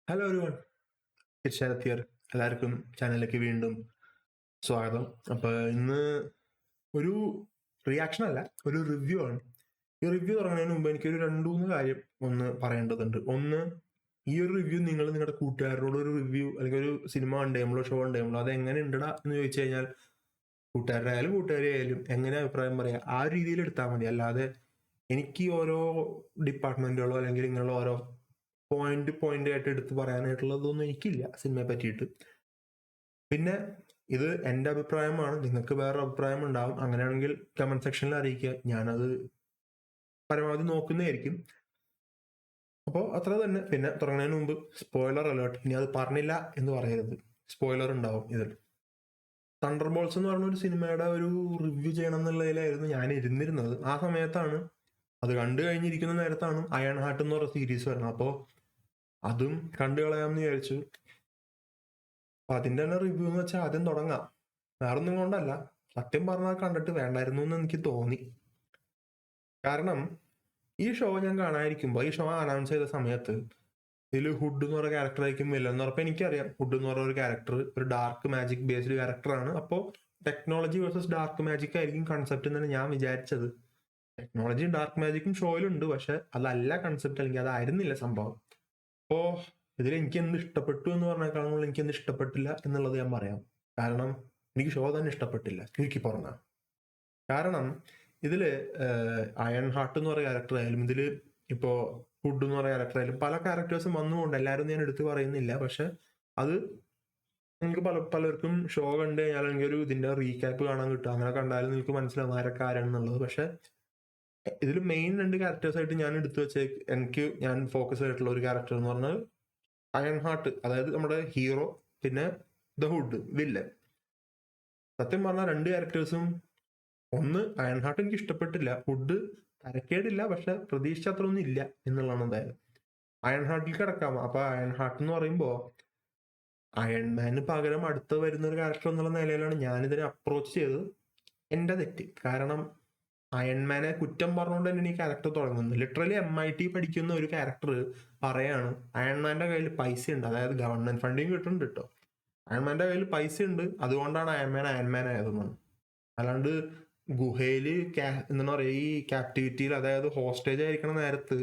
Hello ഒരുവൺ, Irshad. എല്ലാവർക്കും ചാനലിലേക്ക് വീണ്ടും സ്വാഗതം. അപ്പൊ ഇന്ന് ഒരു റിയാക്ഷൻ അല്ല, ഒരു റിവ്യൂ ആണ്. ഈ റിവ്യൂ തുടങ്ങുന്നതിന് മുമ്പ് എനിക്കൊരു രണ്ടു മൂന്ന് കാര്യം ഒന്ന് പറയേണ്ടതുണ്ട്. ഒന്ന്, ഈ ഒരു റിവ്യൂ നിങ്ങൾ നിങ്ങളുടെ കൂട്ടുകാരോട് ഒരു റിവ്യൂ അല്ലെങ്കിൽ ഒരു സിനിമ കണ്ടേമോ ഷോ കണ്ടേമോ അത് എങ്ങനെ ഉണ്ടടാ എന്ന് ചോദിച്ചു കഴിഞ്ഞാൽ കൂട്ടുകാരുടെ ആയാലും കൂട്ടുകാരെ ആയാലും എങ്ങനെ അഭിപ്രായം പറയാം ആ ഒരു രീതിയിൽ എടുത്താൽ മതി. അല്ലാതെ എനിക്ക് ഓരോ ഡിപ്പാർട്ട്മെന്റുകളോ അല്ലെങ്കിൽ ഇങ്ങനെയുള്ള ഓരോ പോയിന്റ് ആയിട്ട് എടുത്ത് പറയാനായിട്ടുള്ളതൊന്നും എനിക്കില്ല സിനിമയെ പറ്റിയിട്ട്. പിന്നെ ഇത് എൻ്റെ അഭിപ്രായമാണ്, നിങ്ങൾക്ക് വേറെ അഭിപ്രായം ഉണ്ടാവും. അങ്ങനെയാണെങ്കിൽ കമന്റ് സെക്ഷനിൽ അറിയിക്കുക, ഞാനത് പരമാവധി നോക്കുന്നതായിരിക്കും. അപ്പോൾ അത്ര തന്നെ. പിന്നെ തുടങ്ങുന്നതിന് മുമ്പ് സ്പോയിലർ അലേർട്ട്, ഇനി അത് പറഞ്ഞില്ല എന്ന് പറയരുത്, സ്പോയിലർ ഉണ്ടാവും ഇതിൽ. തണ്ടർ ബോൾസ് എന്ന് പറഞ്ഞ ഒരു സിനിമയുടെ ഒരു റിവ്യൂ ചെയ്യണം എന്നുള്ളതിലായിരുന്നു ഞാൻ ഇരുന്നിരുന്നത്. ആ സമയത്താണ്, അത് കണ്ടു കഴിഞ്ഞിരിക്കുന്ന നേരത്താണ് അയൺ ഹാർട്ട് എന്ന് പറഞ്ഞ സീരീസ് വരുന്നത്. അപ്പോൾ അതും കണ്ടു കളയാമെന്ന് വിചാരിച്ചു. അപ്പൊ അതിന്റെ തന്നെ റിവ്യൂ എന്ന് വെച്ചാൽ ആദ്യം തുടങ്ങാം. വേറൊന്നും കൊണ്ടല്ല, സത്യം പറഞ്ഞാൽ കണ്ടിട്ട് വേണ്ടായിരുന്നു എന്ന് എനിക്ക് തോന്നി. കാരണം ഈ ഷോ ഞാൻ കാണാതിരിക്കുമ്പോൾ, ഈ ഷോ അനൗൺസ് ചെയ്ത സമയത്ത് ഇതിൽ ഹുഡ് എന്ന് പറയുന്ന ക്യാരക്ടർ ആയിരിക്കും വില്ലൻ എന്ന് പറഞ്ഞപ്പോൾ എനിക്കറിയാം ഹുഡ് എന്ന് പറയുന്ന ഒരു ക്യാരക്ടർ ഒരു ഡാർക്ക് മാജിക് ബേസ്ഡ് ക്യാരക്ടറാണ്. അപ്പോൾ ടെക്നോളജി വേഴ്സസ് ഡാർക്ക് മാജിക് ആയിരിക്കും കൺസെപ്റ്റ് എന്നാണ് ഞാൻ വിചാരിച്ചത്. ടെക്നോളജിയും ഡാർക്ക് മാജിക്കും ഷോയിലുണ്ട്, പക്ഷെ അതല്ല കൺസെപ്റ്റ്, അല്ലെങ്കിൽ അതായിരുന്നില്ല സംഭവം. അപ്പോ ഇതിൽ എനിക്ക് എന്ത് ഇഷ്ടപ്പെട്ടു എന്ന് പറഞ്ഞേക്കാളും എനിക്ക് എന്ത് ഇഷ്ടപ്പെട്ടില്ല എന്നുള്ളത് ഞാൻ പറയാം. കാരണം എനിക്ക് ഷോ തന്നെ ഇഷ്ടപ്പെട്ടില്ല, ചുരുക്കി പറഞ്ഞ. കാരണം ഇതില് അയൺ ഹാർട്ട് എന്ന് പറയുന്ന ക്യാരക്ടർ ആയാലും, ഇതില് ഇപ്പോ ഫുഡ് എന്ന് പറയുന്ന ക്യാരക്ടർ ആയാലും, പല ക്യാരക്ടേഴ്സും വന്നുകൊണ്ട് എല്ലാവരും ഞാൻ എടുത്തു പറയുന്നില്ല. പക്ഷെ അത് നിങ്ങൾക്ക് പലർക്കും ഷോ കണ്ടു കഴിഞ്ഞാൽ അല്ലെങ്കിൽ ഒരു ഇതിന്റെ റീക്യാപ്പ് കാണാൻ കിട്ടും. അങ്ങനെ കണ്ടാലും നിങ്ങൾക്ക് മനസ്സിലാവും ആരൊക്കെ ആരാണെന്നുള്ളത്. പക്ഷെ ഇതിൽ മെയിൻ രണ്ട് ക്യാരക്ടേഴ്സ് ആയിട്ട് ഞാൻ എടുത്തു വെച്ച, ഞാൻ ഫോക്കസ് ചെയ്തിട്ടുള്ള ഒരു ക്യാരക്ടർ എന്ന് പറഞ്ഞാൽ അയൺ ഹാർട്ട്, അതായത് നമ്മുടെ ഹീറോ, പിന്നെ ദ ഹുഡ് വില്ലൻ. സത്യം പറഞ്ഞാൽ രണ്ട് ക്യാരക്ടേഴ്സും, ഒന്ന് അയൺ ഹാർട്ട് എനിക്ക് ഇഷ്ടപ്പെട്ടില്ല, ഹുഡ് തരക്കേടില്ല, പക്ഷെ പ്രതീക്ഷിച്ച അത്ര ഒന്നും ഇല്ല എന്നുള്ളതാണ് എന്തായാലും. അയൺ ഹാർട്ടിൽ കിടക്കാം. അപ്പൊ അയൺ ഹാർട്ട് എന്ന് പറയുമ്പോ അയൺമാന് പകരം അടുത്ത് വരുന്ന ഒരു ക്യാരക്ടർ എന്നുള്ള നിലയിലാണ് ഞാനിതിനെ അപ്രോച്ച് ചെയ്തത്. എന്റെ തെറ്റ്. കാരണം അയൺമാനെ കുറ്റം പറഞ്ഞുകൊണ്ട് തന്നെ ഈ ക്യാരക്ടർ തുടങ്ങുന്നു. ലിറ്ററലി MIT പഠിക്കുന്ന ഒരു ക്യാരക്ടർ പറയാണ് അയൺമാന്റെ കയ്യിൽ പൈസ ഉണ്ട്, അതായത് ഗവൺമെന്റ് ഫണ്ടിങ് കിട്ടുന്നുണ്ട് കേട്ടോ, അയൺമാന്റെ കയ്യിൽ പൈസ ഉണ്ട്, അതുകൊണ്ടാണ് അയൺമാൻ ആയതെന്നാണ്. അല്ലാണ്ട് ഗുഹയില് എന്താ പറയാ, ഈ ക്യാപ്റ്റിവിറ്റിയിൽ, അതായത് ഹോസ്റ്റേജ് ആയിരിക്കണ നേരത്ത്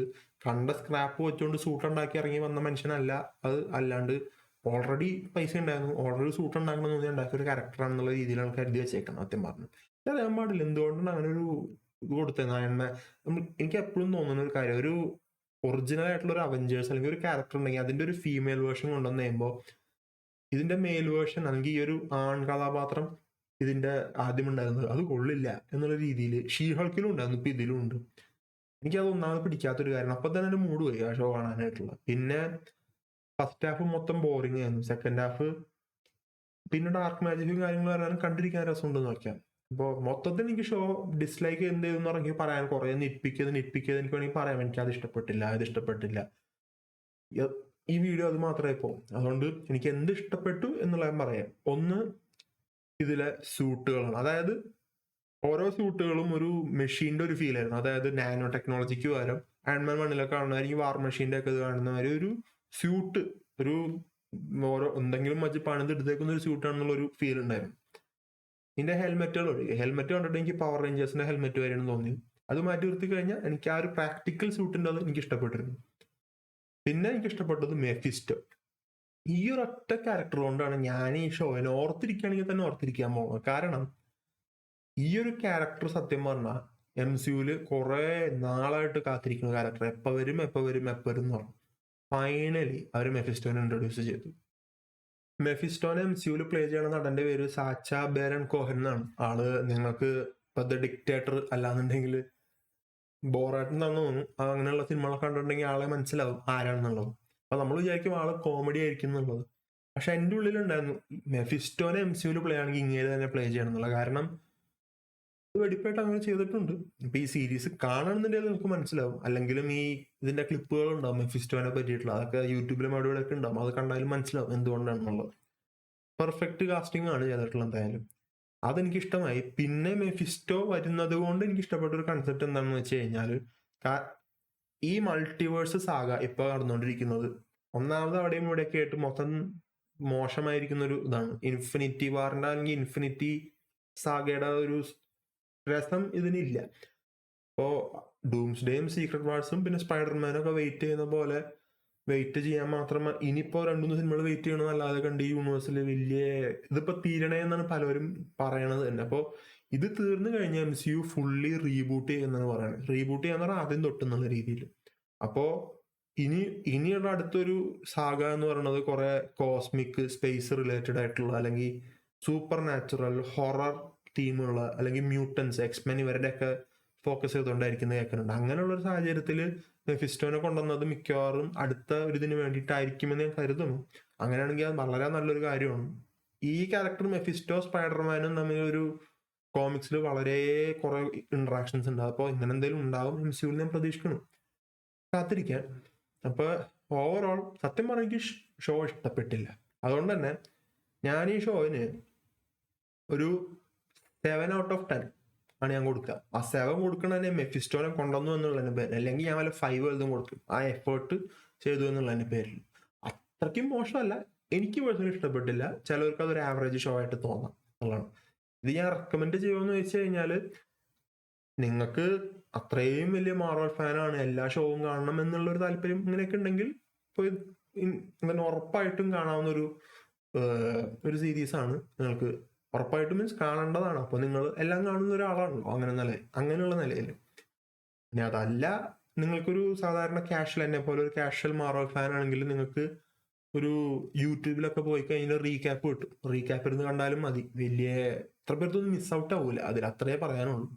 കണ്ട സ്ക്രാപ്പ് വെച്ചുകൊണ്ട് സൂട്ട് ഉണ്ടാക്കി ഇറങ്ങി വന്ന മനുഷ്യനല്ല അത്. അല്ലാണ്ട് ഓൾറെഡി പൈസ ഉണ്ടായിരുന്നു, ഓൾറെഡി സൂട്ട് ഉണ്ടാക്കണം എന്ന് ഉണ്ടാക്കിയ ഒരു ക്യാരക്ടറാണെന്നുള്ള രീതിയിലാണ് കരുതി വെച്ചേക്കണം സത്യം പറഞ്ഞു. അറിയാൻ പാടില്ല എന്തുകൊണ്ടാണ് അങ്ങനെ ഒരു ഇത് കൊടുത്തത് അയൺമാൻ. എനിക്ക് എപ്പോഴും തോന്നുന്ന ഒരു കാര്യം, ഒരു ഒറിജിനൽ ആയിട്ടുള്ള ഒരു അവഞ്ചേഴ്സ് അല്ലെങ്കിൽ ഒരു ക്യാരക്ടർ ഉണ്ടെങ്കിൽ അതിന്റെ ഒരു ഫീമെയിൽ വേർഷൻ കൊണ്ടുവന്ന് കഴിയുമ്പോൾ ഇതിന്റെ മെയിൽ വേർഷൻ അല്ലെങ്കിൽ ഈ ഒരു ആൺ കഥാപാത്രം ഇതിന്റെ ആദ്യം ഉണ്ടായിരുന്നത് അത് കൊള്ളില്ല എന്നുള്ള രീതിയിൽ ഷീഹൾക്കിലും ഉണ്ടായിരുന്നു, ഇപ്പൊ ഇതിലും ഉണ്ട്. എനിക്കത് ഒന്നാമത് പിടിക്കാത്തൊരു കാര്യം. അപ്പൊ തന്നെ എന്റെ മൂഡ് പോയി ആ ഷോ കാണാനായിട്ടുള്ള. പിന്നെ ഫസ്റ്റ് ഹാഫ് മൊത്തം ബോറിംഗ് ആയിരുന്നു. സെക്കൻഡ് ഹാഫ് പിന്നെ ഡാർക്ക് മാജിക്കും കാര്യങ്ങളും പറയാനും കണ്ടിരിക്കാൻ രസമുണ്ടെന്ന് നോക്കാം. അപ്പോൾ മൊത്തത്തിൽ എനിക്ക് ഷോ ഡിസ്ലൈക്ക് എന്ത് ചെയ്തെന്ന് പറഞ്ഞാൽ പറയാൻ കുറെ നിപ്പിക്കത് എനിക്ക് വേണമെങ്കിൽ പറയാം. എനിക്ക് അത് ഇഷ്ടപ്പെട്ടില്ല, അത് ഇഷ്ടപ്പെട്ടില്ല. ഈ വീഡിയോ അത് മാത്രമേ പോകും. അതുകൊണ്ട് എനിക്ക് എന്ത് ഇഷ്ടപ്പെട്ടു എന്നുള്ള ഞാൻ പറയാം. ഒന്ന്, ഇതിലെ സ്യൂട്ടുകളാണ്. അതായത് ഓരോ സ്യൂട്ടുകളും ഒരു മെഷീന്റെ ഒരു ഫീൽ ആയിരുന്നു. അതായത് നാനോ ടെക്നോളജിക്ക് പകരം അയൺമാൻ 1 കാണുന്നതായിരിക്കും വാർ മെഷീന്റെ ഒക്കെ ഇത് കാണുന്ന മാതിരി ഒരു സ്യൂട്ട്, ഒരു ഓരോ എന്തെങ്കിലും മജ്ജി പണിത് എടുത്തേക്കുന്ന ഒരു സ്യൂട്ടാണെന്നുള്ള ഒരു ഫീൽ ഉണ്ടായിരുന്നു. ഇതിന്റെ ഹെൽമെറ്റ് കണ്ടിട്ട് എനിക്ക് പവർ റേഞ്ചേഴ്സിന്റെ ഹെൽമെറ്റ് വരെയാണ് തോന്നിയത്. അത് മാറ്റി നിർത്തി കഴിഞ്ഞാൽ എനിക്ക് ആ ഒരു പ്രാക്ടിക്കൽ സ്യൂട്ടിന്റെ അത് എനിക്ക് ഇഷ്ടപ്പെട്ടിരുന്നു. പിന്നെ എനിക്ക് ഇഷ്ടപ്പെട്ടത് മെഫിസ്റ്റോ. ഈ ഒരു ഒറ്റ ക്യാരക്ടർ കൊണ്ടാണ് ഞാൻ ഈ ഷോയിനെ ഓർത്തിരിക്കുകയാണെങ്കിൽ തന്നെ ഓർത്തിരിക്കാൻ പോകുന്നത്. കാരണം ഈ ഒരു ക്യാരക്ടർ സത്യം പറഞ്ഞാൽ MCUല് കുറെ നാളായിട്ട് കാത്തിരിക്കുന്ന ക്യാരക്ടർ. എപ്പോ വരും എന്ന് പറഞ്ഞു. ഫൈനലി അവർ മെഫിസ്റ്റോനെ ഇൻട്രൊഡ്യൂസ് ചെയ്തു. മെഫിസ്റ്റോനെ MCUല് പ്ലേ ചെയ്യണ നടന്റെ പേര് സാച്ച ബേരൺ കോഹൻ എന്നാണ്. ആള് നിങ്ങൾക്ക് ഇപ്പൊ ദ ഡിക്റ്റേറ്റർ അല്ലാന്നുണ്ടെങ്കിൽ ബോറാട്ടെന്നാണെന്ന് തോന്നുന്നു, അങ്ങനെയുള്ള സിനിമകളൊക്കെ കണ്ടിട്ടുണ്ടെങ്കിൽ ആളെ മനസ്സിലാവും ആരാണെന്നുള്ളത്. അപ്പൊ നമ്മൾ വിചാരിക്കും ആള് കോമഡി ആയിരിക്കും എന്നുള്ളത്. പക്ഷെ എന്റെ ഉള്ളിലുണ്ടായിരുന്നു മെഫിസ്റ്റോനെ MCUല് പ്ലേ ആണെങ്കിൽ ഇങ്ങനെ തന്നെ പ്ലേ ചെയ്യണം എന്നുള്ള. കാരണം വെടിപ്പായിട്ട് അങ്ങനെ ചെയ്തിട്ടുണ്ട്. ഇപ്പൊ ഈ സീരീസ് കാണണമെന്നുണ്ടെങ്കിൽ നിങ്ങൾക്ക് മനസ്സിലാവും. അല്ലെങ്കിലും ഈ ഇതിന്റെ ക്ലിപ്പുകൾ ഉണ്ടാവും മെഫിസ്റ്റോനെ പറ്റിയിട്ടുള്ള, അതൊക്കെ യൂട്യൂബിലും അവിടെ ഒക്കെ ഉണ്ടാവും. അത് കണ്ടാലും മനസ്സിലാവും എന്തുകൊണ്ടാണെന്നുള്ളത്. പെർഫെക്റ്റ് കാസ്റ്റിംഗ് ആണ് ചെയ്തിട്ടുള്ളത് എന്തായാലും. അതെനിക്ക് ഇഷ്ടമായി. പിന്നെ മെഫിസ്റ്റോ വരുന്നത് കൊണ്ട് എനിക്ക് ഇഷ്ടപ്പെട്ട ഒരു കൺസെപ്റ്റ് എന്താണെന്ന് വെച്ച് കഴിഞ്ഞാൽ, ഈ മൾട്ടിവേഴ്സ് സാഗ ഇപ്പൊ നടന്നുകൊണ്ടിരിക്കുന്നത് ഒന്നാമത് അവിടെയും ഇവിടെയൊക്കെ ആയിട്ട് മൊത്തം മോശമായിരിക്കുന്ന ഒരു ഇതാണ്. ഇൻഫിനിറ്റി വാറിന്റെ അല്ലെങ്കിൽ ഇൻഫിനിറ്റി സാഗയുടെ ഒരു രസം ഇതിനില്ല. ഇപ്പോ ഡൂംസ്ഡേയും സീക്രട്ട് വാർസും പിന്നെ സ്പൈഡർമാനും ഒക്കെ വെയിറ്റ് ചെയ്യുന്ന പോലെ വെയിറ്റ് ചെയ്യാൻ മാത്രം ഇനിയിപ്പോ 2-3 സിനിമകൾ വെയിറ്റ് ചെയ്യണമെന്നല്ലാതെ കണ്ട് ഈ യൂണിവേഴ്സിൽ വലിയ ഇതിപ്പോ തീരണേ എന്നാണ് പലരും പറയണത് തന്നെ. അപ്പോ ഇത് തീർന്നു കഴിഞ്ഞാൽ MCU ഫുള്ളി റീബൂട്ട് ചെയ്യുന്നതാണ് പറയുന്നത്. റീബൂട്ട് ചെയ്യാന്ന് പറഞ്ഞാൽ ആദ്യം തൊട്ടെന്നുള്ള രീതിയിൽ. അപ്പോ ഇനിയുള്ള അടുത്തൊരു സാഗ എന്ന് പറയുന്നത് കുറെ കോസ്മിക് സ്പേസ് റിലേറ്റഡ് ആയിട്ടുള്ള അല്ലെങ്കിൽ സൂപ്പർ നാച്ചുറൽ ഹൊറർ തീമുള്ള അല്ലെങ്കിൽ മ്യൂട്ടൻസ് എക്സ്മെൻ ഇവരുടെയൊക്കെ ഫോക്കസ് ചെയ്തുകൊണ്ടായിരിക്കുന്നത് കേൾക്കുന്നുണ്ട്. അങ്ങനെയുള്ള ഒരു സാഹചര്യത്തിൽ മെഫിസ്റ്റോനെ കൊണ്ടുവന്നത് മിക്കവാറും അടുത്ത ഒരു ഇതിന് വേണ്ടിയിട്ടായിരിക്കുമെന്ന് ഞാൻ കരുതുന്നു. അങ്ങനെയാണെങ്കിൽ അത് വളരെ നല്ലൊരു കാര്യമാണ്. ഈ ക്യാരക്ടർ മെഫിസ്റ്റോ സ്പൈഡർമാനും തമ്മിൽ ഒരു കോമിക്സിൽ വളരെ കുറെ ഇന്ററാക്ഷൻസ് ഉണ്ട്. അപ്പോൾ ഇങ്ങനെ എന്തെങ്കിലും ഉണ്ടാവും MCU ഞാൻ പ്രതീക്ഷിക്കണം. കാത്തിരിക്കാൻ. അപ്പൊ ഓവറോൾ സത്യം പറഞ്ഞ എനിക്ക് ഷോ ഇഷ്ടപ്പെട്ടില്ല. അതുകൊണ്ട് തന്നെ ഞാൻ ഈ ഷോയിന് ഒരു 7/10 ആണ് ഞാൻ കൊടുക്കുക. ആ 7 കൊടുക്കണതന്നെ മെഫിസ്റ്റോനെ കൊണ്ടുവന്നു എന്നുള്ളതിന്റെ പേര്, അല്ലെങ്കിൽ ഞാൻ വല്ല 5 എഴുതും കൊടുക്കും. ആ എഫേർട്ട് ചെയ്തു എന്നുള്ളതിന്റെ പേരിൽ. അത്രയ്ക്കും മോശമല്ല, എനിക്ക് പേഴ്സണലി ഇഷ്ടപ്പെട്ടില്ല. ചിലവർക്ക് അതൊരു ആവറേജ് ഷോ ആയിട്ട് തോന്നാം എന്നുള്ളതാണ്. ഇത് ഞാൻ റെക്കമെൻഡ് ചെയ്യുമെന്ന് വെച്ച് കഴിഞ്ഞാൽ നിങ്ങൾക്ക് അത്രയും വലിയ മാർവൽ ഫാനാണ്, എല്ലാ ഷോവും കാണണം എന്നുള്ളൊരു താല്പര്യം ഇങ്ങനെയൊക്കെ ഉണ്ടെങ്കിൽ ഇങ്ങനെ ഉറപ്പായിട്ടും കാണാവുന്ന ഒരു സീരീസ് ആണ്. നിങ്ങൾക്ക് ഉറപ്പായിട്ടും മീൻസ് കാണേണ്ടതാണ്. അപ്പൊ നിങ്ങൾ എല്ലാം കാണുന്ന ഒരാളാണല്ലോ അങ്ങനെയുള്ള നിലയിൽ. ഇനി അതല്ല, നിങ്ങൾക്കൊരു സാധാരണ കാഷ്വൽ, എന്നെ പോലെ ഒരു കാഷ്വൽ മാർവൽ ഫാൻ ആണെങ്കിൽ നിങ്ങൾക്ക് ഒരു യൂട്യൂബിലൊക്കെ പോയി കഴിഞ്ഞാൽ റീക്യാപ്പ് കിട്ടും. റീക്യാപ്പ് ഇരുന്ന് കണ്ടാലും മതി. വലിയ എത്ര പേർക്കൊന്നും മിസ് ഔട്ട് ആവൂല. അതിൽ അത്രേ പറയാനുള്ളൂ.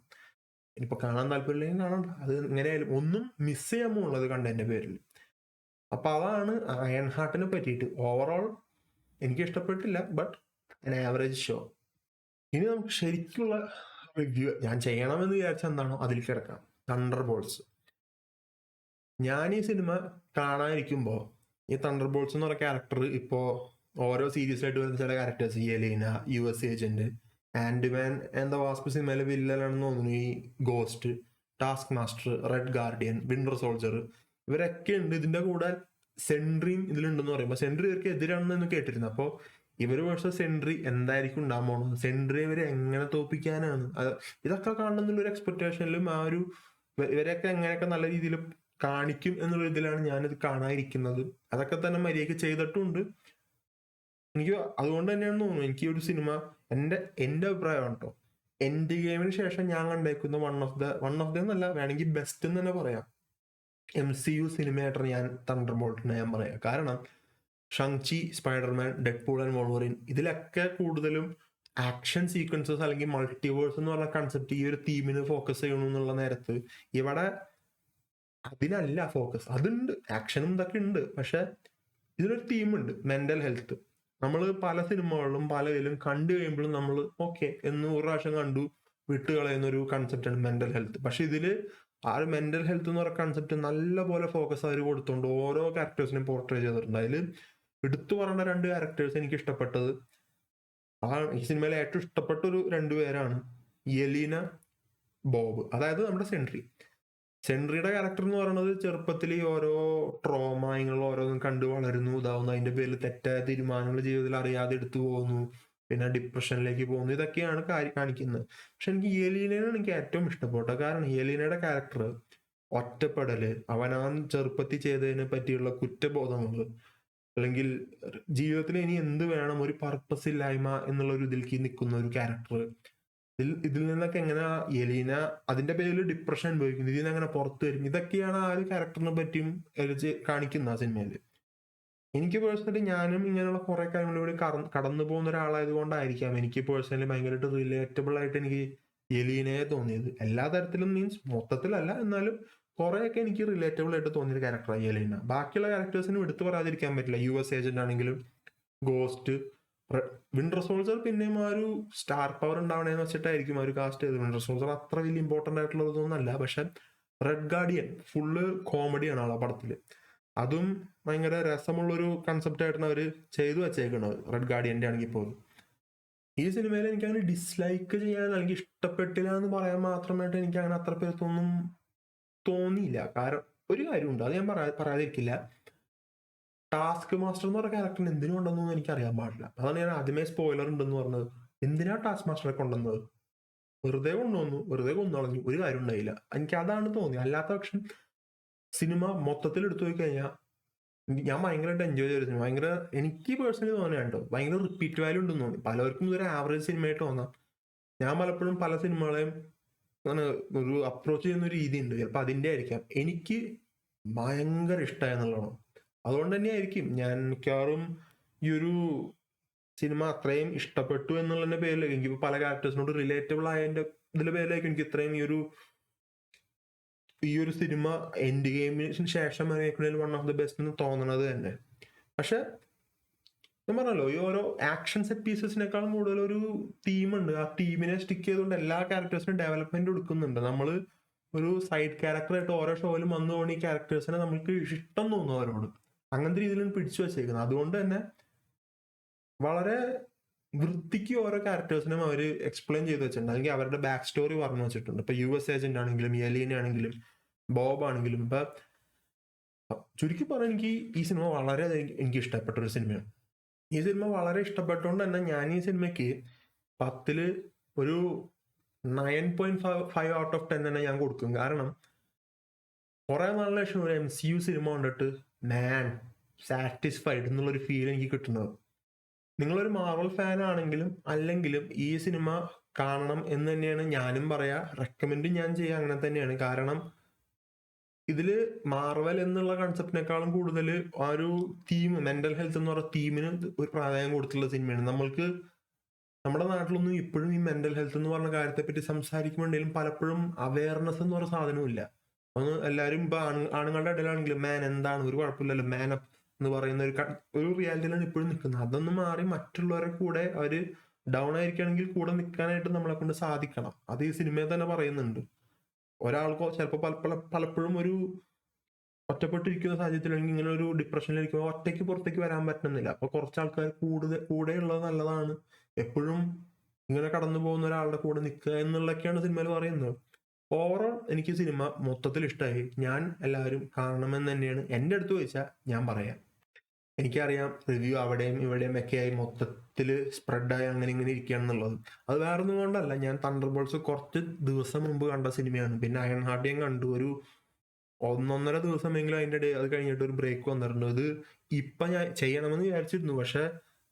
ഇനിയിപ്പോ കാണാൻ താല്പര്യമില്ലെങ്കിൽ കാണണ്ട. അത് എങ്ങനെയായാലും ഒന്നും മിസ് ചെയ്യാൻ പോകുന്നത് കണ്ടതിന്റെ പേരിൽ. അപ്പൊ അതാണ് അയൺ ഹാർട്ടിനെ പറ്റിയിട്ട്. ഓവറോൾ എനിക്ക് ഇഷ്ടപ്പെട്ടില്ല, ബട്ട് an ആവറേജ് ഷോ. ഇനി നമുക്ക് ശരിക്കുള്ള റിവ്യൂ ഞാൻ ചെയ്യണമെന്ന് വിചാരിച്ച എന്താണോ അതിൽ കിടക്കാം. Thunder balls. ഞാൻ ഈ സിനിമ കാണാനിരിക്കുമ്പോൾ ഈ തണ്ടർ ബോൾസ് എന്ന് പറഞ്ഞ ക്യാരക്ടർ ഇപ്പോ ഓരോ സീരീസിലായിട്ട് വരുന്ന ചില ക്യാരക്ടേഴ്സ്, യെലീന, US ഏജന്റ്, ആൻഡ്മാൻ എന്താ വാസ്പ് സിനിമയിലെ വില്ലനാണെന്ന് തോന്നുന്നു, ഈ ghost, task master, red guardian, winter soldier, ഇവരൊക്കെ ഉണ്ട്. ഇതിന്റെ കൂടെ സെൻട്രിയും ഇതിലുണ്ടെന്ന് പറയുമ്പോൾ സെൻട്രി ഇവർക്ക് എതിരാണെന്ന് കേട്ടിരുന്നു. അപ്പോൾ ഇവര് വേഴ്സസ് സെൻട്രി എന്തായിരിക്കും ഉണ്ടാകാൻ പോകുന്നത്, സെൻട്രി ഇവരെ എങ്ങനെ തോപ്പിക്കാനാണ്, ഇതൊക്കെ കാണണം എന്നുള്ളൊരു എക്സ്പെക്ടേഷനിലും ഇവരെയൊക്കെ എങ്ങനെയൊക്കെ നല്ല രീതിയിൽ കാണിക്കും എന്നുള്ള ഇതിലാണ് ഞാനിത് കാണാതിരിക്കുന്നത്. അതൊക്കെ തന്നെ മര്യാദയ്ക്ക് ചെയ്തിട്ടുണ്ട്. എനിക്ക് അതുകൊണ്ട് തന്നെയാണ് തോന്നുന്നു എനിക്ക് ഒരു സിനിമ എന്റെ അഭിപ്രായമാണ് കേട്ടോ, എൻഡ് ഗെയിമിന് ശേഷം ഞാൻ കണ്ടേക്കുന്ന വൺ ഓഫ് ദ എന്നല്ല, വേണമെങ്കിൽ ബെസ്റ്റ് എന്ന് തന്നെ പറയാം, MCU സിനിമയായിട്ടാണ് ഞാൻ തണ്ടർ ബോൾട്ടിനെ ഞാൻ പറയാം. കാരണം ഷങ്ചി, സ്പൈഡർമാൻ, ഡെഡ്പൂൾ ആൻഡ് വോൾവറിൻ, ഇതിലൊക്കെ കൂടുതലും ആക്ഷൻ സീക്വൻസസ് അല്ലെങ്കിൽ മൾട്ടിവേഴ്സ് എന്ന് പറഞ്ഞ കൺസെപ്റ്റ് ഈ ഒരു തീമിന് ഫോക്കസ് ചെയ്യണം എന്നുള്ള നേരത്ത് ഇവിടെ അതിനല്ല ഫോക്കസ്. അതുണ്ട്, ആക്ഷനും ഇതൊക്കെ ഉണ്ട്, പക്ഷെ ഇതിനൊരു തീമുണ്ട്, മെന്റൽ ഹെൽത്ത്. നമ്മൾ പല സിനിമകളിലും പലതിലും കണ്ടു കഴിയുമ്പോഴും നമ്മൾ ഓക്കെ എന്ന് ഒരു പ്രാവശ്യം കണ്ടു വിട്ടുകളയുന്ന ഒരു കൺസെപ്റ്റാണ് മെന്റൽ ഹെൽത്ത്. പക്ഷെ ഇതില് ആ ഒരു മെന്റൽ ഹെൽത്ത് എന്ന് പറയുന്ന കൺസെപ്റ്റ് നല്ല പോലെ ഫോക്കസ് അവർ കൊടുത്തോണ്ട് ഓരോ ക്യാരക്ടേഴ്സിനെയും പോർട്രേ ചെയ്തിട്ടുണ്ട്. അതിൽ എടുത്തു പറയേണ്ട 2 ക്യാരക്ടേഴ്സ് എനിക്ക് ഇഷ്ടപ്പെട്ടത്, ഈ സിനിമയിലെ ഏറ്റവും ഇഷ്ടപ്പെട്ട ഒരു 2 പേരാണ് യെലീന, ബോബ്. അതായത് നമ്മുടെ സെൻട്രിയുടെ ക്യാരക്ടർ എന്ന് പറയുന്നത് ചെറുപ്പത്തിൽ ഈ ഓരോ ട്രോമ ഇങ്ങനെയുള്ള ഓരോന്നും കണ്ടു വളരുന്നു, ഇതാവുന്നു, അതിന്റെ പേരിൽ തെറ്റായ തീരുമാനങ്ങൾ ജീവിതത്തിൽ അറിയാതെ എടുത്തു പോകുന്നു, പിന്നെ ഡിപ്രഷനിലേക്ക് പോകുന്നു, ഇതൊക്കെയാണ് കാണിക്കുന്നത്. പക്ഷെ എനിക്ക് യെലീനയാണ് എനിക്ക് ഏറ്റവും ഇഷ്ടപ്പെട്ടത്. കാരണം യെലീനയുടെ ക്യാരക്ടർ ഒറ്റപ്പെടല്, അവനാൻ ചെറുപ്പത്തിൽ ചെയ്തതിനെ പറ്റിയുള്ള കുറ്റബോധങ്ങള്, അല്ലെങ്കിൽ ജീവിതത്തിൽ ഇനി എന്ത് വേണം, ഒരു പർപ്പസ് ഇല്ലായ്മ എന്നുള്ള ഒരു ഇതിലേക്ക് നിൽക്കുന്ന ഒരു ക്യാരക്ടർ. ഇതിൽ നിന്നൊക്കെ എങ്ങനെ യെലീന അതിന്റെ പേരിൽ ഡിപ്രഷൻ അനുഭവിക്കുന്നു, ഇതിൽ നിന്ന് എങ്ങനെ പുറത്തു വരും, ഇതൊക്കെയാണ് ആ ഒരു ക്യാരക്ടറിനെ പറ്റിയും കാണിക്കുന്ന ആ സിനിമയിൽ. എനിക്ക് പേഴ്സണലി ഞാനും ഇങ്ങനെയുള്ള കുറെ കാര്യങ്ങളിലൂടെ കടന്നു പോകുന്ന ഒരാളായത് കൊണ്ടായിരിക്കാം എനിക്ക് പേഴ്സണലി ഭയങ്കരമായിട്ട് റിലേറ്റബിൾ ആയിട്ട് എനിക്ക് യെലീനയെ തോന്നിയത്. എല്ലാ തരത്തിലും മീൻസ് മൊത്തത്തിലല്ല, എന്നാലും കുറെയൊക്കെ എനിക്ക് റിലേറ്റബിൾ ആയിട്ട് തോന്നിയ ക്യാരക്ടറാണ് യെലീന. ബാക്കിയുള്ള ക്യാരക്ടേഴ്സിനും എടുത്തു പറയാതിരിക്കാൻ പറ്റില്ല. US ഏജന്റ് ആണെങ്കിലും, ഗോസ്റ്റ്, വിന്റർ സോൾജർ പിന്നെയും ആ ഒരു സ്റ്റാർ പവർ ഉണ്ടാവണേന്ന് വെച്ചിട്ടായിരിക്കും അവർ കാസ്റ്റ് ചെയ്തത്. വിന്റർ സോൾജർ അത്ര വലിയ ഇമ്പോർട്ടന്റ് ആയിട്ടുള്ള ഇതൊന്നല്ല. പക്ഷെ റെഡ് ഗാർഡിയൻ ഫുള്ള് കോമഡിയാണ് ആ പടത്തില്. അതും ഭയങ്കര രസമുള്ളൊരു കൺസെപ്റ്റ് ആയിട്ടാണ് അവര് ചെയ്തു വെച്ചേക്കുന്നത്, റെഡ് ഗാർഡിയന്റെ ആണെങ്കിൽ പോലും. ഈ സിനിമയിൽ എനിക്ക് അങ്ങനെ ഡിസ്ലൈക്ക് ചെയ്യാൻ അല്ലെങ്കിൽ ഇഷ്ടപ്പെട്ടില്ല എന്ന് പറയാൻ മാത്രമായിട്ട് എനിക്ക് അങ്ങനെ അത്ര പേർത്തൊന്നും തോന്നിയില്ല. കാരണം ഒരു കാര്യമുണ്ട്, അത് ഞാൻ പറയാതിരിക്കില്ല. ടാസ്ക് മാസ്റ്റർ എന്ന് പറഞ്ഞ ക്യാരക്ടറിന് എന്തിനു കൊണ്ടുവന്നു എനിക്ക് അറിയാൻ പാടില്ല. അതാണ് ഞാൻ ആദ്യമേ സ്പോയിലർ ഉണ്ടെന്ന് പറഞ്ഞത്. എന്തിനാ ടാസ്ക് മാസ്റ്ററെ കൊണ്ടുവന്നത്? വെറുതെ കൊണ്ടുവന്നു, വെറുതെ കൊന്നുകളഞ്ഞു, ഒരു കാര്യം ഉണ്ടായില്ല. എനിക്ക് അതാണ് തോന്നി. അല്ലാത്ത പക്ഷം സിനിമ മൊത്തത്തിൽ എടുത്തു പോയി കഴിഞ്ഞാൽ ഞാൻ ഭയങ്കരമായിട്ട് എൻജോയ് ചെയ്തിരുന്നു. ഭയങ്കര എനിക്ക് പേഴ്സണലി തോന്നിയാണ്ടോ ഭയങ്കര റിപ്പീറ്റ് വാല്യൂ ഉണ്ടെന്ന് തോന്നി. പലർക്കും ഇതൊരു ആവറേജ് സിനിമയായിട്ട് തോന്നാം. ഞാൻ പലപ്പോഴും പല സിനിമകളെയും അങ്ങനെ ഒരു അപ്രോച്ച് ചെയ്യുന്ന ഒരു രീതി ഉണ്ട്. ചിലപ്പോൾ അതിന്റെ ആയിരിക്കാം എനിക്ക് ഭയങ്കര ഇഷ്ടമായി എന്നുള്ളതാണ്. അതുകൊണ്ട് തന്നെ ആയിരിക്കും ഞാൻ മിക്കവാറും ഈ ഒരു സിനിമ അത്രയും ഇഷ്ടപ്പെട്ടു എന്നുള്ളതിന്റെ പേരിൽ എനിക്ക് പല ക്യാരക്ടേഴ്സിനോട് റിലേറ്റബിൾ ആയതിന്റെ ഇതിന്റെ പേരിലായിരിക്കും എനിക്ക് ഇത്രയും ഈ ഒരു സിനിമ എൻഡ് ഗെയിമിന് ശേഷം വൺ ഓഫ് ദി ബെസ്റ്റ് എന്ന് തോന്നണത് തന്നെ. പക്ഷെ ഞാൻ പറഞ്ഞല്ലോ, ഈ ഓരോ ആക്ഷൻ സെറ്റ് പീസസിനേക്കാളും കൂടുതൽ ഒരു ടീമുണ്ട്. ആ ടീമിനെ സ്റ്റിക്ക് ചെയ്തുകൊണ്ട് എല്ലാ ക്യാരക്ടേഴ്സിനും ഡെവലപ്മെന്റ് കൊടുക്കുന്നുണ്ട്. നമ്മൾ ഒരു സൈഡ് ക്യാരക്ടറായിട്ട് ഓരോ ഷോയിലും വന്നു പോകുന്ന ഈ ക്യാരക്ടേഴ്സിനെ നമുക്ക് ഇഷ്ടം തോന്നും അവരോട്. അങ്ങനത്തെ രീതിയിലാണ് പിടിച്ചു വെച്ചേക്കുന്നത്. അതുകൊണ്ട് തന്നെ വളരെ വൃത്തിക്ക് ഓരോ ക്യാരക്ടേഴ്സിനും അവർ എക്സ്പ്ലെയിൻ ചെയ്ത് വെച്ചിട്ടുണ്ട്. അല്ലെങ്കിൽ അവരുടെ ബാക്ക് സ്റ്റോറി പറഞ്ഞു വെച്ചിട്ടുണ്ട്. ഇപ്പൊ US ഏജന്റ് ആണെങ്കിലും യെലീന ആണെങ്കിലും ബോബ് ആണെങ്കിലും. ഇപ്പൊ ചുരുക്കി പറഞ്ഞാൽ എനിക്ക് ഈ സിനിമ വളരെ എനിക്ക് ഇഷ്ടപ്പെട്ട ഒരു സിനിമയാണ്. ഈ സിനിമ വളരെ ഇഷ്ടപ്പെട്ടുകൊണ്ട് തന്നെ ഞാൻ ഈ സിനിമയ്ക്ക് 10 ഒരു 9.5 ഔട്ട് ഓഫ് 10 തന്നെ ഞാൻ കൊടുക്കും. കാരണം കുറെ നാളിന് ശേഷം ഒരു MCU സിനിമ കണ്ടിട്ട് മാൻ സാറ്റിസ്ഫൈഡ് എന്നുള്ളൊരു ഫീൽ എനിക്ക് കിട്ടുന്നത്. നിങ്ങളൊരു മാർവൽ ഫാൻ ആണെങ്കിലും അല്ലെങ്കിലും ഈ സിനിമ കാണണം എന്ന് തന്നെയാണ് ഞാനും പറയാ. റെക്കമെൻഡ് ഞാൻ ചെയ്യാം അങ്ങനെ തന്നെയാണ്. കാരണം ഇതില് മാർവൽ എന്നുള്ള കൺസെപ്റ്റിനേക്കാളും കൂടുതൽ ആ ഒരു തീം, മെന്റൽ ഹെൽത്ത് എന്ന് പറയുന്ന തീമിന് ഒരു പ്രാധാന്യം കൊടുത്തുള്ള സിനിമയാണ്. നമ്മൾക്ക് നമ്മുടെ നാട്ടിലൊന്നും ഇപ്പോഴും ഈ മെന്റൽ ഹെൽത്ത് എന്ന് പറഞ്ഞ കാര്യത്തെ പറ്റി സംസാരിക്കുമ്പോഴേലും പലപ്പോഴും അവയർനെസ് എന്ന് പറഞ്ഞ സാധനമില്ല. ഒന്ന് എല്ലാവരും ഇപ്പൊ ആണുങ്ങളുടെ ഇടയിലാണെങ്കിലും മാൻ എന്താണ്, ഒരു കുഴപ്പമില്ലല്ലോ, മാൻ അപ്പ് എന്ന് പറയുന്ന ഒരു റിയാലിറ്റിയിലാണ് ഇപ്പോഴും നിൽക്കുന്നത്. അതൊന്നും മാറി മറ്റുള്ളവരെ കൂടെ അവര് ഡൗൺ ആയിരിക്കുകയാണെങ്കിൽ കൂടെ നിൽക്കാനായിട്ട് നമ്മളെ കൊണ്ട് സാധിക്കണം. അത് ഈ സിനിമയിൽ തന്നെ പറയുന്നുണ്ട്. ഒരാൾക്കോ ചിലപ്പോൾ പലപ്പോഴും ഒരു ഒറ്റപ്പെട്ടിരിക്കുന്ന സാഹചര്യത്തിലാണെങ്കിൽ ഇങ്ങനെ ഒരു ഡിപ്രഷനിലിരിക്കുമ്പോൾ ഒറ്റയ്ക്ക് പുറത്തേക്ക് വരാൻ പറ്റുന്നില്ല. അപ്പൊ കുറച്ച് ആൾക്കാർ കൂടെയുള്ളത് നല്ലതാണ്. എപ്പോഴും ഇങ്ങനെ കടന്നു പോകുന്ന ഒരാളുടെ കൂടെ നിൽക്കുക എന്നുള്ളതൊക്കെയാണ് സിനിമയിൽ പറയുന്നത്. ഓവറോൾ എനിക്ക് സിനിമ മൊത്തത്തിൽ ഇഷ്ടമായി. ഞാൻ എല്ലാവരും കാണണമെന്ന് തന്നെയാണ് എൻ്റെ അടുത്ത് ചോദിച്ചാൽ ഞാൻ പറയാം. എനിക്കറിയാം റിവ്യൂ അവിടെയും ഇവിടെയും ഒക്കെ ആയി മൊത്തത്തിൽ സ്പ്രെഡായി അങ്ങനെ ഇങ്ങനെ ഇരിക്കുകയാണെന്നുള്ളത്. അത് വേറൊന്നും കൊണ്ടല്ല, ഞാൻ തണ്ടർബോൾട്സ് കുറച്ച് ദിവസം മുമ്പ് കണ്ട സിനിമയാണ്. പിന്നെ അയൺ ഹാർട്ട് കണ്ടു. ഒരു 1.5 ദിവസമെങ്കിലും അതിൻ്റെ ഇടയിൽ അത് കഴിഞ്ഞിട്ട് ഒരു ബ്രേക്ക് വന്നിട്ടുണ്ട്. അത് ഇപ്പൊ ഞാൻ ചെയ്യണമെന്ന് വിചാരിച്ചിരുന്നു. പക്ഷെ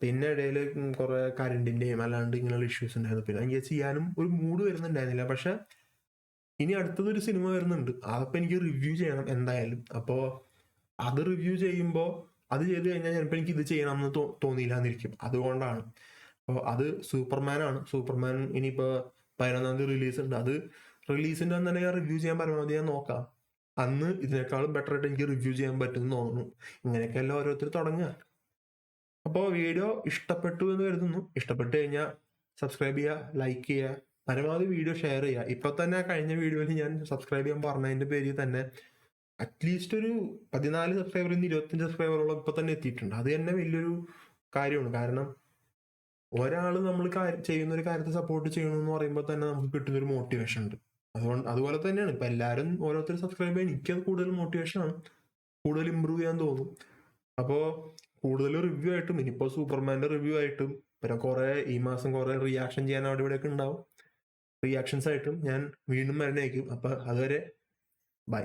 പിന്നെ ഇടയിൽ കുറെ കറണ്ടിന്റെയും അല്ലാണ്ട് ഇങ്ങനെയുള്ള ഇഷ്യൂസ് ഉണ്ടായിരുന്നു. പിന്നെ എനിക്ക് ചെയ്യാനും ഒരു മൂഡ് വരുന്നുണ്ടായിരുന്നില്ല. പക്ഷെ ഇനി അടുത്തതൊരു സിനിമ വരുന്നുണ്ട്, അതപ്പോൾ എനിക്ക് റിവ്യൂ ചെയ്യണം എന്തായാലും. അപ്പോൾ അത് റിവ്യൂ ചെയ്യുമ്പോൾ അത് ചെയ്ത് കഴിഞ്ഞാൽ ചിലപ്പോൾ എനിക്ക് ഇത് ചെയ്യണമെന്ന് തോന്നിയില്ല എന്നിരിക്കും. അതുകൊണ്ടാണ്. അപ്പോൾ അത് സൂപ്പർമാൻ ആണ്. സൂപ്പർമാൻ ഇനിയിപ്പോൾ 11-ാം തീയതി റിലീസ് ഉണ്ട്. അത് റിലീസിന്റെ അന്ന് തന്നെ ഞാൻ റിവ്യൂ ചെയ്യാൻ പരമാവധി ഞാൻ നോക്കാം. അന്ന് ഇതിനേക്കാളും ബെറ്റർ ആയിട്ട് എനിക്ക് റിവ്യൂ ചെയ്യാൻ പറ്റുമെന്ന് തോന്നുന്നു. ഇങ്ങനെയൊക്കെയല്ല ഓരോരുത്തർ തുടങ്ങുക. അപ്പോൾ വീഡിയോ ഇഷ്ടപ്പെട്ടു എന്ന് കരുതുന്നു. ഇഷ്ടപ്പെട്ടു കഴിഞ്ഞാൽ സബ്സ്ക്രൈബ് ചെയ്യുക, ലൈക്ക് ചെയ്യുക, പരമാവധി വീഡിയോ ഷെയർ ചെയ്യുക. ഇപ്പൊ തന്നെ കഴിഞ്ഞ വീഡിയോയിൽ ഞാൻ സബ്സ്ക്രൈബ് ചെയ്യാൻ പറഞ്ഞതിന്റെ പേരിൽ തന്നെ അറ്റ്ലീസ്റ്റ് ഒരു 14 സബ്സ്ക്രൈബറിൽ നിന്ന് 25 സബ്സ്ക്രൈബറോളം ഇപ്പൊ തന്നെ എത്തിയിട്ടുണ്ട്. അത് തന്നെ വലിയൊരു കാര്യമാണ്. കാരണം ഒരാൾ നമ്മൾ ചെയ്യുന്ന ഒരു കാര്യത്തെ സപ്പോർട്ട് ചെയ്യണമെന്ന് പറയുമ്പോൾ തന്നെ നമുക്ക് കിട്ടുന്ന ഒരു മോട്ടിവേഷൻ ഉണ്ട്. അതുപോലെ തന്നെയാണ് ഇപ്പൊ എല്ലാവരും ഓരോരുത്തർ സബ്സ്ക്രൈബ് ചെയ്യാൻ എനിക്കത് കൂടുതൽ മോട്ടിവേഷൻ ആണ്, കൂടുതൽ ഇമ്പ്രൂവ് ചെയ്യാൻ തോന്നും. അപ്പോ കൂടുതൽ റിവ്യൂ ആയിട്ടും ഇനിയിപ്പോ സൂപ്പർമാന്റെ റിവ്യൂ ആയിട്ടും പിന്നെ ഈ മാസം കുറെ റിയാക്ഷൻ ചെയ്യാൻ അവിടെ ഇവിടെയൊക്കെ ഉണ്ടാവും. റിയാക്ഷൻസ് ആയിട്ടും ഞാൻ വീണ്ടും വരണേക്കും. അപ്പൊ അതുവരെ ബൈ.